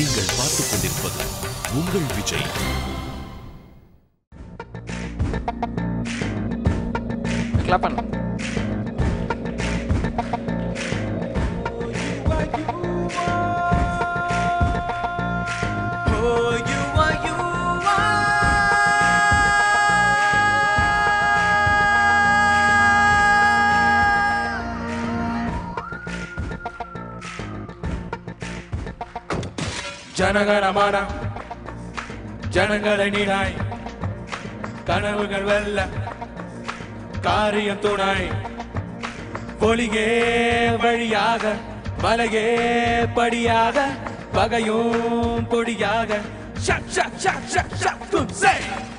நீங்கள் பார்த்துக் கொண்டிருப்பது உங்கள் விஜய். கிளாப் பண்ணு. ஜனகணமன ஜனங்களை நீனாய் கனவுகள் வெல்ல காரியம் துணை பொலிகே வழியாக மலையே படியாக பகையும் பொடியாக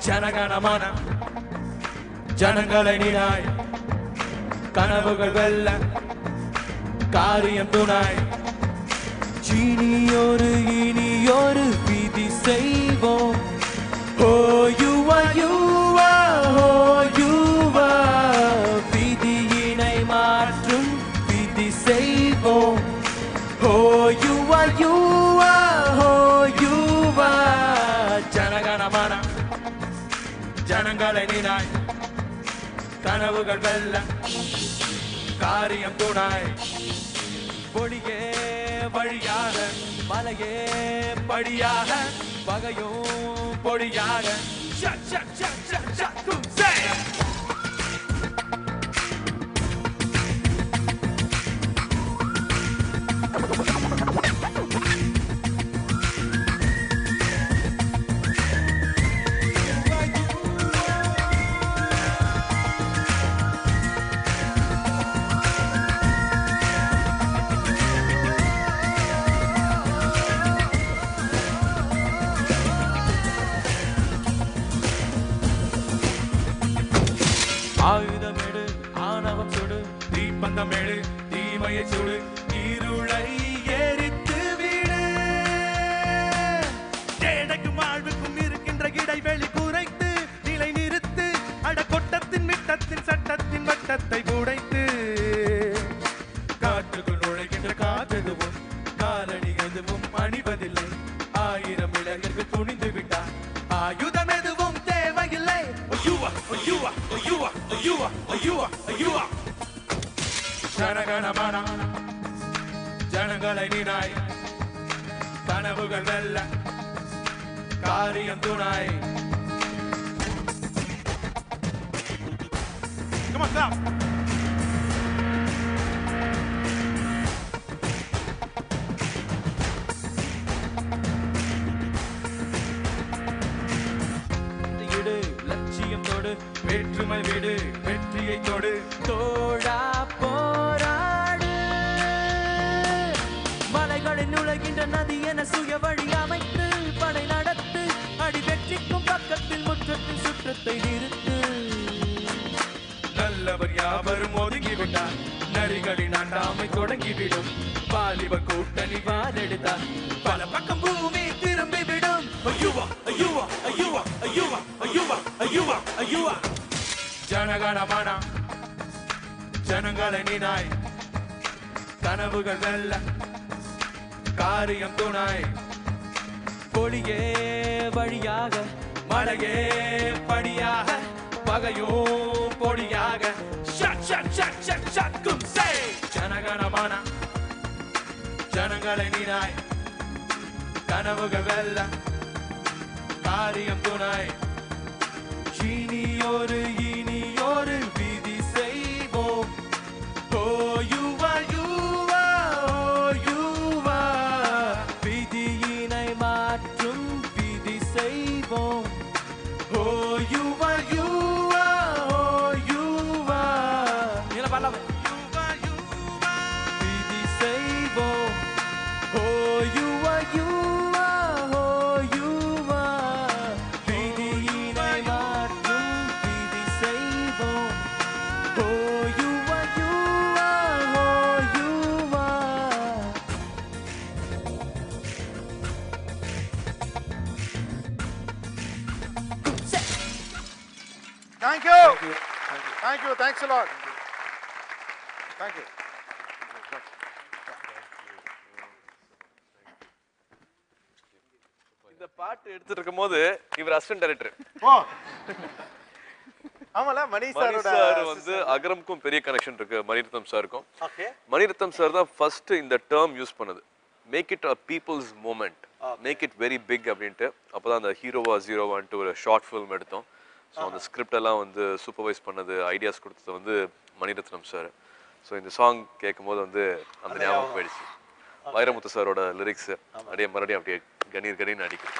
ஜனகணமன ஜனங்களை நீனாய் கனவுகள் வெல்ல காரியம் துணை இனியொரு விதி செய்வோம். விதியினை மாற்றும் விதி செய்வோம். ஜனகணமன ஜனங்களை நீனாய் கனவுகள் வெல்ல காரியம் துணை பொலிகே வழியாக மலையே படியாக பகையும் பொடியாக ஆயுதமெடு ஆணவம் சுடு தீப்பந்தமெடு தீமையை சுடு இருளை எரித்து விடு. ஏழைக்கும் வாழ்வுக்கும் இருக்கின்ற இடைவெளி குறைத்து நிலை நிறுத்து அடக்கொட்டத்தின் மிட்டத்தின் சட்டத்தின் வட்டத்தை உடைத்து காற்றுக்குள் நுழைகின்ற காற்றெதுவும் காலடி எதுவும் அணிவதில்லை. 1000 இளைஞர்கள் துணிந்து விட்டார் ஆயுதம் எதுவும் தேவையில்லை. ஜனகணமன ஜனங்களை நீனாய் கனவுகள் வெல்ல காரியம் துணை. Come on, stop. லட்சியம் தொடு வேற்றுமை விடு வெற்றியை தொடு தோழா போராடு. மலைகளில் நுழைகின்ற நதி என சுய வழி அமைத்து படை நடத்து அடி வெற்றிக்கும் பக்கத்தில் முற்றத்தில் சுற்றத்தை நிறுத்து. நல்லவர் யாவரும் ஒதுங்கிவிட்டார் நரிகளின் ஆண்டாமை தொடங்கிவிடும். வாலிப கூட்டணி வாழெடுத்தார் பல பக்கம் பூமி திரும்பிவிடும். ஜனகணமன ஜனங்களை நீனாய் கனவுகள் வெல்ல காரியம் துணை பொலிகே வழியாக மலையே படியாக பகையும் பொடியாக ஜனகணமன ஜனங்களை நீனாய் கனவுகள் வெல்ல காரியம் துணை இனியொரு விதி செய்வோம். விதியினை மாற்றும் விதி செய்வோம். விதி செய்வோம். Thank you. Thank you. Thanks a lot. Thank you. இந்த பாட்டு எடுத்துட்டு இருக்கும்போது இவர் அசிஸ்டன்ட் டைரக்டர். ஓ ஆமால மணி சாரோட சார் வந்து அகரம்க்கும் பெரிய கனெக்ஷன் இருக்கு மணிரத்னம் சாருக்கும். ஓகே மணிரத்னம் சார் தான் ஃபர்ஸ்ட் இந்த டேர்ம் யூஸ் பண்ணது. Make it a people's moment, make it very big அப்படின்ட்டு. அப்போதான் அந்த ஹீரோவா ஜீரோவான்ட்டு ஒரு ஷார்ட் ஃபிலிம் எடுத்தோம். ஸோ அந்த ஸ்கிரிப்ட் எல்லாம் வந்து சூப்பர்வைஸ் பண்ணது, ஐடியாஸ் கொடுத்தது வந்து மணிரத்னம் சார். ஸோ இந்த சாங் கேட்கும் போது வந்து அந்த ஞாபகம் போயிடுச்சு. வைரமுத்து சாரோட லிரிக்ஸ் அப்படியே மறுபடியும் அப்படியே கணீர் கணீர்னு அடிக்குது.